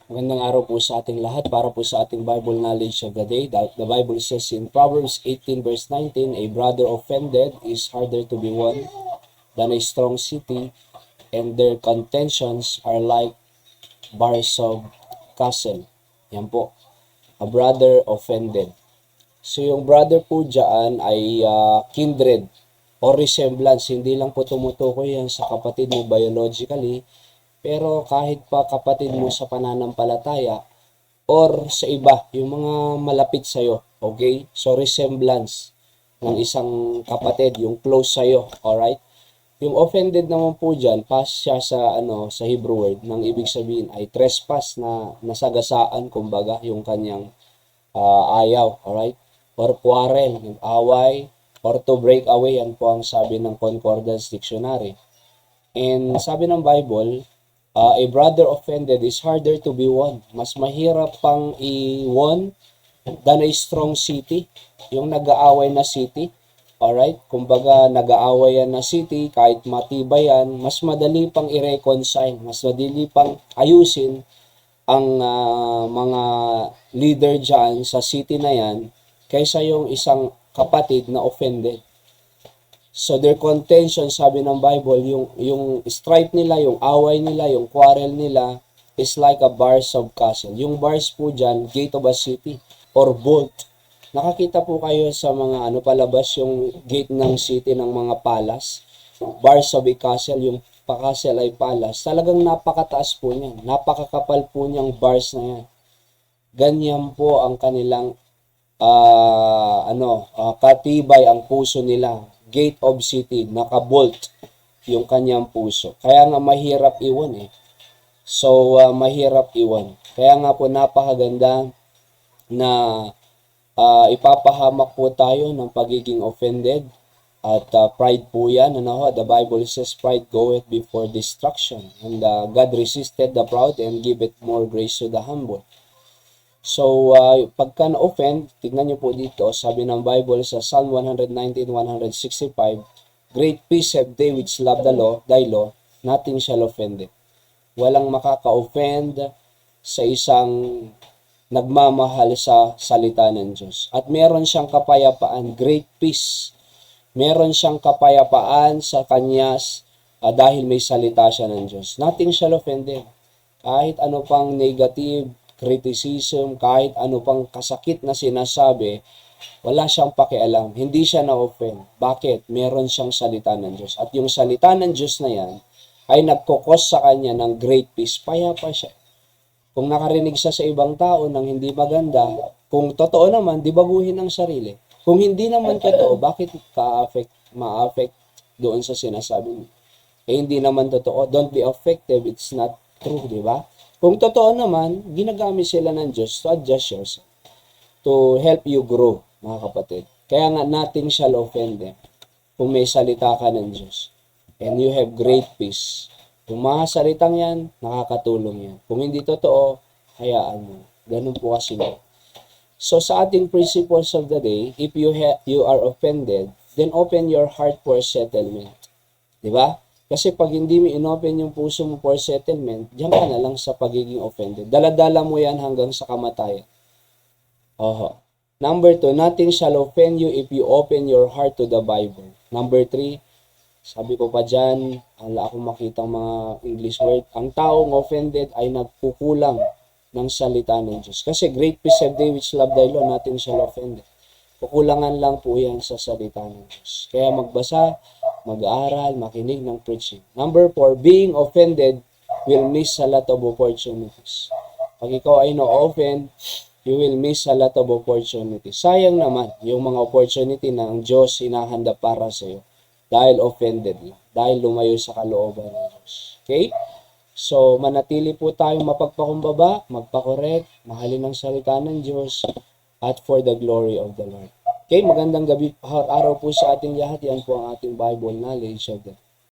Magandang araw po sa ating lahat para po sa ating Bible knowledge of the day. The Bible says in Proverbs 18 verse 19, a brother offended is harder to be won than a strong city, and their contentions are like bars of castle. Yan po, a brother offended. So yung brother po dyan ay kindred or resemblance. Hindi lang po tumutukoy yan sa kapatid mo biologically, pero kahit pa kapatid mo sa pananampalataya or sa iba, yung mga malapit sa'yo. Okay? So resemblance ng isang kapatid, yung close sa'yo. Alright? Yung offended naman po dyan, pass siya sa Hebrew word, nang ibig sabihin ay trespass, na nasagasaan, kumbaga, yung kanyang ayaw. Alright? Or quarrel, yung away, or to break away, yan po ang sabi ng Concordance Dictionary. And sabi ng Bible, a brother offended is harder to be won. Mas mahirap pang i-won than a strong city. Yung nag-aaway na city. Alright? Kumbaga, nag-aaway yan na city, kahit matibay yan, mas madali pang i-reconcile. Mas madali pang ayusin ang mga leader dyan sa city na yan kaysa yung isang kapatid na offended. So their contention, sabi ng Bible, yung strife nila, yung away nila, yung quarrel nila is like a bars of castle. Yung bars po dyan, gate of a city or bolt. Nakakita po kayo sa mga palabas, yung gate ng city ng mga palace. Bars of a castle, yung pa-castle ay palace. Talagang napakataas po niyan. Napakakapal po niyang bars na yan. Ganyan po ang kanilang katibay ang puso nila. Gate of city, nakabolt yung kanyang puso. Kaya nga mahirap iwan eh. So, mahirap iwan. Kaya nga po napakaganda na ipapahamak po tayo ng pagiging offended. At pride po yan. The Bible says, pride goeth before destruction. And God resisted the proud and giveth more grace to the humble. So, pagka na-offend, tignan nyo po dito, sabi ng Bible sa Psalm 119:165, great peace have they which love thy law, nothing shall offend them. Walang makaka-offend sa isang nagmamahal sa salita ng Diyos. At meron siyang kapayapaan, great peace. Meron siyang kapayapaan sa kanya dahil may salita siya ng Diyos. Nothing shall offend them. Kahit ano pang negative criticism, kahit ano pang kasakit na sinasabi, wala siyang pakialam. Hindi siya na-offend. Bakit? Meron siyang salita ng Diyos. At yung salita ng Diyos na yan ay nagkukos sa kanya ng great peace. Payapa siya. Kung nakarinig siya sa ibang tao ng hindi maganda, kung totoo naman, di baguhin ang sarili. Kung hindi naman totoo, bakit ma-affect doon sa sinasabi mo? Hindi naman totoo. Don't be affected. It's not true, di ba? Kung totoo naman, ginagamit sila ng Diyos to adjust yourself, to help you grow, mga kapatid. Kaya nga, nothing shall offend them kung may salita ka ng Diyos. And you have great peace. Kung mga salitang yan, nakakatulong yan. Kung hindi totoo, hayaan mo. Ganun po kasi. So, sa ating principles of the day, if you are offended, then open your heart for settlement. Diba? Kasi pag hindi mo inopen yung puso mo for settlement, diyan ka na lang sa pagiging offended. Daladala mo yan hanggang sa kamatayan. Number 2, nothing shall offend you if you open your heart to the Bible. Number 3, sabi ko pa dyan, wala akong makita mga English word, ang taong offended ay nagkukulang ng salita ng Diyos. Kasi great peace have they which love thy law, nothing shall offend them. Kukulangan lang po yan sa salita ng Diyos. Kaya magbasa, mag-aaral, makinig ng preaching. Number 4, being offended will miss a lot of opportunities. Pag ikaw ay no-offend, you will miss a lot of opportunities. Sayang naman yung mga opportunity na ang Diyos hinahanda para sa iyo dahil offended lang, dahil lumayo sa kalooban ng Diyos. Okay? So, manatili po tayong mapagpakumbaba, magpakorek, mahalin ang salita ng Diyos, at for the glory of the Lord. Okay, magandang gabi, araw po sa ating lahat. Yan po ang ating Bible knowledge of the